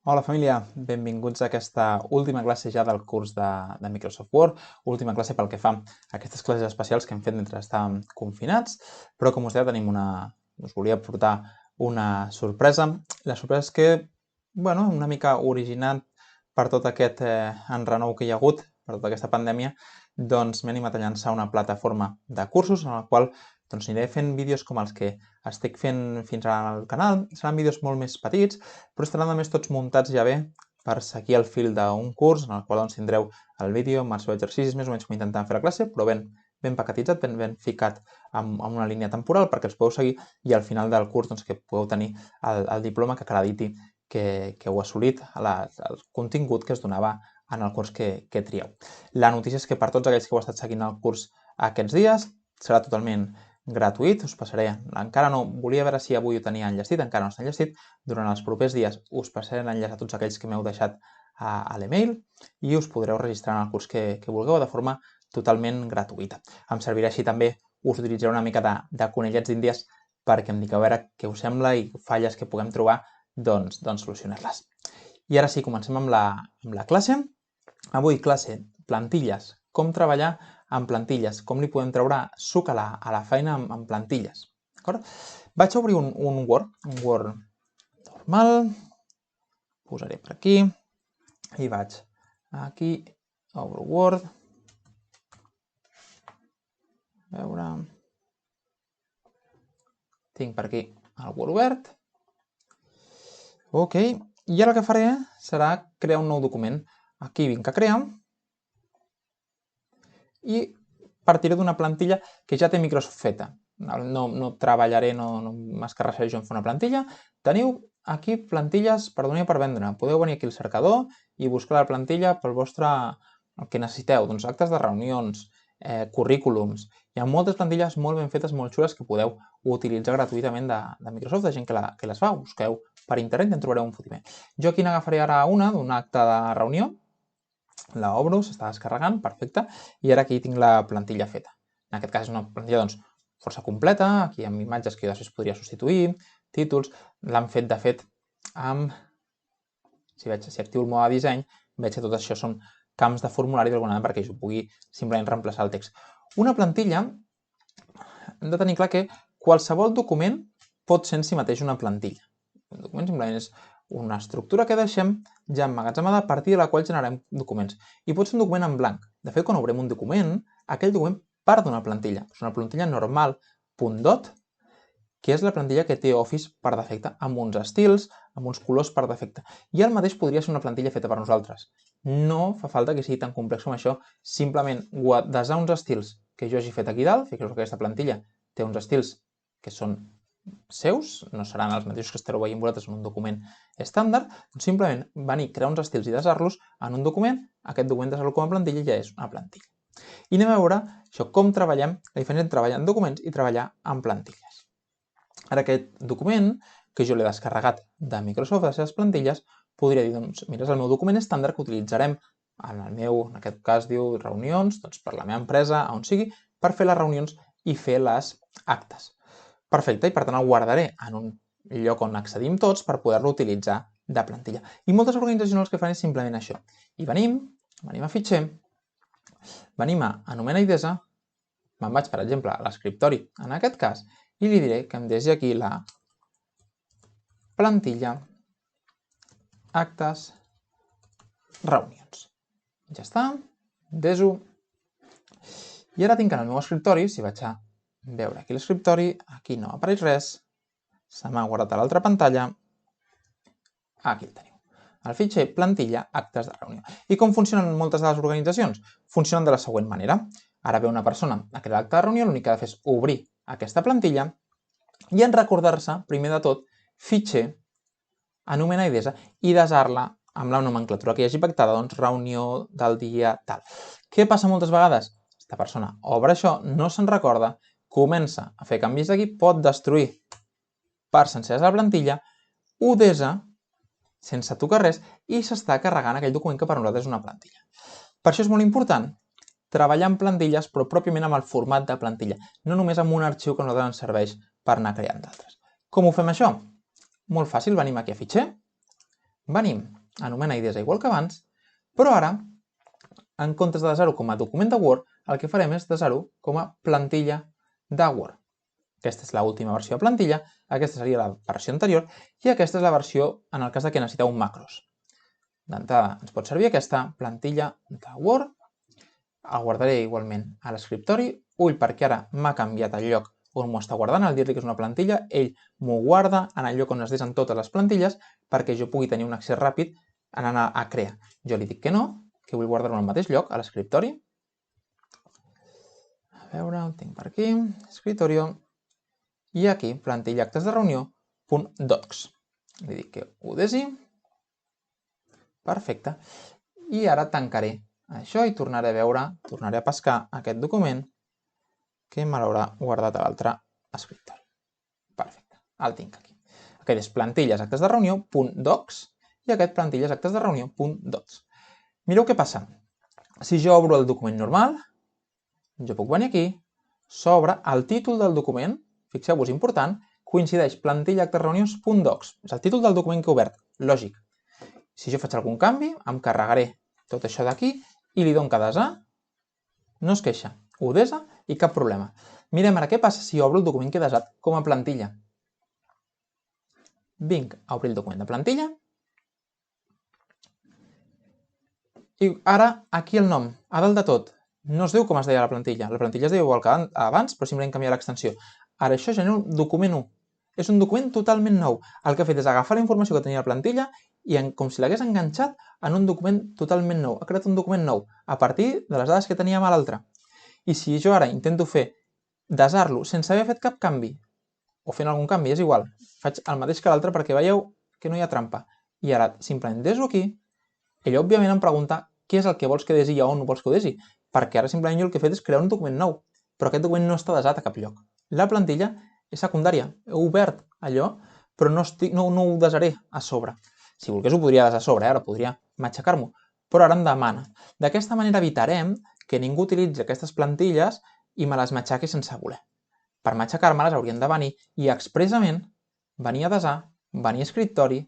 Hola família, benvinguts a aquesta última classe ja del curs de Microsoft Word, última classe pel que fa a aquestes classes especials que hem fet mentre estàvem confinats, però com us deia us volia portar una sorpresa. La sorpresa és que, bueno, una mica originat per tot aquest enrenou que hi ha hagut, per tota aquesta pandèmia, doncs m'he animat a llançar una plataforma de cursos en la qual doncs aniré fent vídeos com els que estic fent fins ara al canal. Seran vídeos molt més petits, però estaran a més tots muntats ja bé per seguir el fil d'un curs en el qual doncs, tindreu el vídeo amb els seus exercicis, més o menys com intentàvem fer la classe, però ben pacatitzat, ben ficat amb una línia temporal perquè els podeu seguir i al final del curs doncs, que podeu tenir el diploma que acrediti que heu assolit el contingut que es donava en el curs que trieu. La notícia és que per tots aquells que heu estat seguint el curs aquests dies serà totalment gratuït, us passaré, encara no, volia veure si avui ho tenia enllestit, encara no està enllestit, durant els propers dies us passaré l'enllaç a tots aquells que m'heu deixat a l'email i us podreu registrar en el curs que vulgueu de forma totalment gratuïta. Em servirà així també, us utilitzaré una mica de conellets d'índies perquè em digueu a veure què us sembla i falles que puguem trobar, doncs solucionar-les. I ara sí, comencem amb la classe. Avui classe plantilles, com treballar amb plantilles, com li podem treure suc a la feina amb plantilles. Vaig obrir un Word normal, posaré per aquí, i vaig aquí, obro Word, a veure, tinc per aquí el Word obert, ok, i ara el que faré serà crear un nou document. Aquí vinc a crear, i partiré d'una plantilla que ja té Microsoft feta. No treballaré, no m'escarrassaré jo en fer una plantilla. Teniu aquí plantilles per donar i per vendre. Podeu venir aquí al cercador i buscar la plantilla pel vostre el que necessiteu, doncs actes de reunions, currículums. Hi ha moltes plantilles molt ben fetes, molt xules, que podeu utilitzar gratuïtament de Microsoft, de gent que les fa. Busqueu per internet i en trobareu un fotimer. Jo aquí n'agafaré ara una d'un acte de reunió, la obro, s'està descarregant, perfecte, i ara aquí tinc la plantilla feta. En aquest cas és una plantilla doncs, força completa, aquí hi ha imatges que jo després podria substituir, títols, l'han fet de fet amb, si activo el mode de disseny, veig que tot això són camps de formulari d'alguna manera perquè jo pugui simplement reemplaçar el text. Una plantilla, hem de tenir clar que qualsevol document pot ser en si mateix una plantilla. Un document simplement és una estructura que deixem ja emmagatzemada a partir de la qual generem documents. I pot ser un document en blanc. De fet, quan obrem un document, aquell document part d'una plantilla. És una plantilla normal, .dot, que és la plantilla que té Office per defecte, amb uns estils, amb uns colors per defecte. I el mateix podria ser una plantilla feta per nosaltres. No fa falta que sigui tan complex com això, simplement desar uns estils que jo hagi fet aquí dalt, fixeu que aquesta plantilla té uns estils que són seus, no seran els mateixos que estareu veient vosaltres en un document estàndard, doncs simplement venir, crear uns estils i desar-los en un document, aquest document desar-lo com a plantilla ja és una plantilla. I anem a veure això, com treballem, la diferència entre treballar en documents i treballar en plantilles. Ara aquest document, que jo l'he descarregat de Microsoft, de les seves plantilles, podria dir, doncs, mira, és el meu document estàndard que utilitzarem en aquest cas diu reunions, doncs per la meva empresa, on sigui, per fer les reunions i fer les actes. Perfecte, i per tant el guardaré en un lloc on accedim tots per poder-lo utilitzar de plantilla. I moltes organitzacions el que fan és simplement això. I venim a fitxer, venim a anomenar i desa, me'n vaig, per exemple, a l'escriptori, en aquest cas, i li diré que em desi aquí la plantilla actes reunions. Ja està, deso. I ara tinc en el meu escriptori, si vaig a veure aquí l'escriptori, aquí no apareix res, se m'ha guardat a l'altra pantalla, aquí el teniu. El fitxer plantilla actes de reunió. I com funcionen moltes de les organitzacions? Funcionen de la següent manera. Ara ve una persona a crear l'acte de reunió, l'únic que ha de fer és obrir aquesta plantilla i en recordar-se, primer de tot, fitxer, anomenar i desa i desar-la amb la nomenclatura que hi hagi pactada, doncs reunió del dia tal. Què passa moltes vegades? Aquesta persona obre això, no se'n recorda, comença a fer canvis d'aquí, pot destruir parts senceres de la plantilla, ho desa sense tocar res i s'està carregant aquell document que per nosaltres és una plantilla. Per això és molt important treballar en plantilles, però pròpiament amb el format de plantilla, no només amb un arxiu que a nosaltres ens serveix per anar creant d'altres. Com ho fem això? Molt fàcil, venim aquí a fitxer, venim anomena IDESA igual que abans, però ara, en comptes de desar-ho com a document de Word, el que farem és desar-ho com a plantilla de Word. Aquesta és l'última versió de plantilla, aquesta seria la versió anterior i aquesta és la versió en el cas que necessiteu macros. D'entrada ens pot servir aquesta plantilla de Word, el guardaré igualment a l'escriptori, ull perquè ara m'ha canviat el lloc on m'ho està guardant, al dir-li que és una plantilla, ell m'ho guarda en el lloc on es desen totes les plantilles perquè jo pugui tenir un accés ràpid anant a crear. Jo li dic que no, que vull guardar-ho al mateix lloc, a l'escriptori. A veure, el tinc per aquí, escritorio, i aquí, plantilla actes de reunió, .docs. Li dic que ho desi. Perfecte. I ara tancaré això i tornaré a veure, tornaré a pescar aquest document que me l'haurà guardat a l'altre escriptori. Perfecte, el tinc aquí. Aquest és plantilles actes de reunió, .docs, i aquest plantilles actes de reunió, .docs. Mireu què passa. Si jo obro el document normal, jo puc venir aquí, s'obre el títol del document, fixeu-vos, important, coincideix plantilla actes de reunions, .docs. És el títol del document que he obert, lògic. Si jo faig algun canvi, em carregaré tot això d'aquí i li dono que desar, no es queixa, ho desa i cap problema. Mirem ara què passa si obro el document que he desat com a plantilla. Vinc a obrir el document de plantilla i ara aquí el nom, a dalt de tot, no es diu com es deia la plantilla. La plantilla es diu igual que abans, però simplement canvia l'extensió. Ara això genera un document 1. És un document totalment nou. El que ha fet és agafar la informació que tenia la plantilla i com si l'hagués enganxat en un document totalment nou. Ha creat un document nou a partir de les dades que teníem a l'altre. I si jo ara intento desar-lo sense haver fet cap canvi, o fent algun canvi, és igual, faig el mateix que l'altre perquè veieu que no hi ha trampa. I ara simplement deso aquí, ell òbviament em pregunta què és el que vols que desi i on vols que ho desi, perquè ara simplement jo el que he fet és crear un document nou, però aquest document no està desat a cap lloc. La plantilla és secundària, he obert allò, però no ho desaré a sobre. Si volgués ho podria desar a sobre, ara podria matxacar-m'ho, però ara em demana. D'aquesta manera evitarem que ningú utilitzi aquestes plantilles i me les matxaqui sense voler. Per matxacar-me-les haurien de venir i expressament venir a desar, venir a escriptori,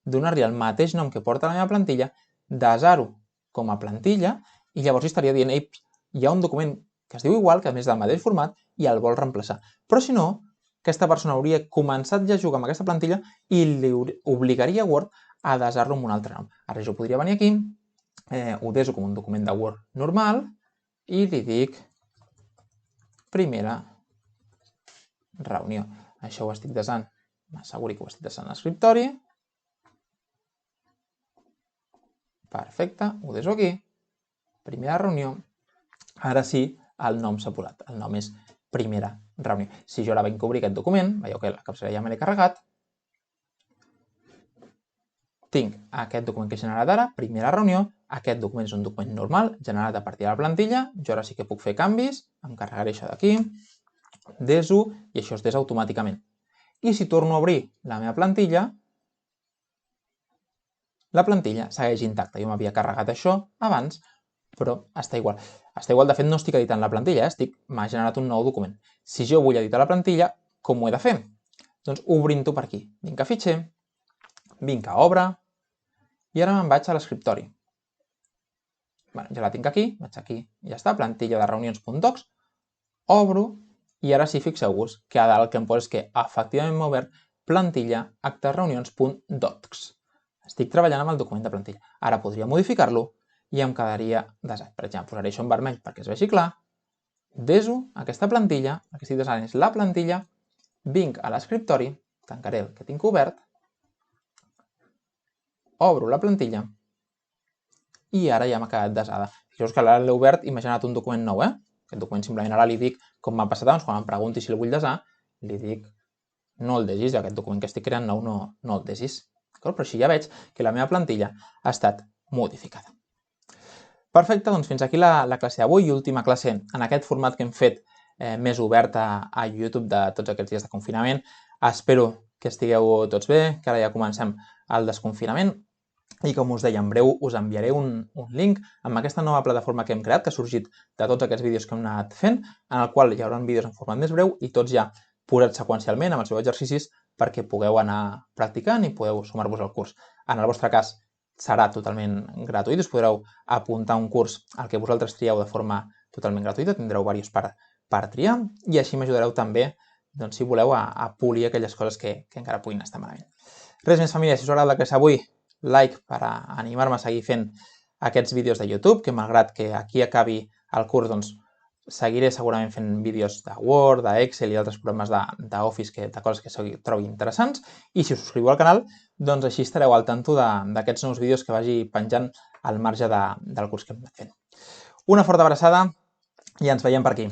donar-li el mateix nom que porta la meva plantilla, desar-ho com a plantilla i llavors estaria dient, ei, hi ha un document que es diu igual, que a més del mateix format, i el vol reemplaçar. Però si no, aquesta persona hauria començat ja a jugar amb aquesta plantilla i li obligaria Word a desar-lo amb un altre nom. Ara jo podria venir aquí, ho deso com un document de Word normal i li dic primera reunió. Això ho estic desant, m'asseguri que ho estic desant a l'escriptori. Perfecte, ho deso aquí. Primera reunió. Ara sí, el nom s'ha posat. El nom és primera reunió. Si jo ara vinc a obrir aquest document, veieu que la capçalera ja me l'he carregat. Tinc aquest document que he generat ara, primera reunió. Aquest document és un document normal, generat a partir de la plantilla. Jo ara sí que puc fer canvis. Em carregaré això d'aquí. Deso i això es desa automàticament. I si torno a obrir la meva plantilla, la plantilla segueix intacta. Jo m'havia carregat això abans, però està igual. Està igual, de fet, no estic editant la plantilla, m'ha generat un nou document. Si jo vull editar la plantilla, com ho he de fer? Doncs obrint-ho per aquí. Vinc a fitxer, vinc a obre, i ara me'n vaig a l'escriptori. Ja la tinc aquí, vaig aquí, i ja està, plantilla de reunions.docs, obro, i ara sí, fixeu-vos que a dalt el que em posa és que efectivament m'ha obert plantilla actes reunions.docs. Estic treballant amb el document de plantilla. Ara podria modificar-lo i em quedaria desat. Per exemple, posaré això en vermell perquè es vegi clar. Deso aquesta plantilla, el que estic desant és la plantilla, vinc a l'escriptori, tancaré el que tinc obert, obro la plantilla i ara ja m'ha quedat desada. Fixeu-vos que ara l'he obert i m'ha generat un document nou, Aquest document simplement ara li dic, com m'ha passat abans, quan em pregunti si el vull desar, li dic no el desis, aquest document que estic creant nou no el desis. Però així ja veig que la meva plantilla ha estat modificada. Perfecte, doncs fins aquí la classe d'avui i última classe en aquest format que hem fet més obert a YouTube de tots aquests dies de confinament. Espero que estigueu tots bé, que ara ja comencem el desconfinament i com us deia, en breu us enviaré un link amb aquesta nova plataforma que hem creat, que ha sorgit de tots aquests vídeos que hem anat fent, en el qual hi haurà vídeos en format més breu i tots ja posats seqüencialment amb els seus exercicis perquè pugueu anar practicant i podeu sumar-vos al curs. En el vostre cas, serà totalment gratuït, us podreu apuntar a un curs al que vosaltres trieu de forma totalment gratuïta, tindreu diversos per triar i així m'ajudareu també, doncs, si voleu, a polir aquelles coses que encara puguin estar malament. Res més, família, si us agrada la classe avui, like per animar-me a seguir fent aquests vídeos de YouTube, que malgrat que aquí acabi el curs, doncs, seguiré segurament fent vídeos de Word, d'Excel i altres programes d'Office, de coses que trobi interessants, i si us subscriu al canal, doncs així estareu al tanto d'aquests nous vídeos que vagi penjant al marge del curs que hem anat fent. Una forta abraçada i ens veiem per aquí.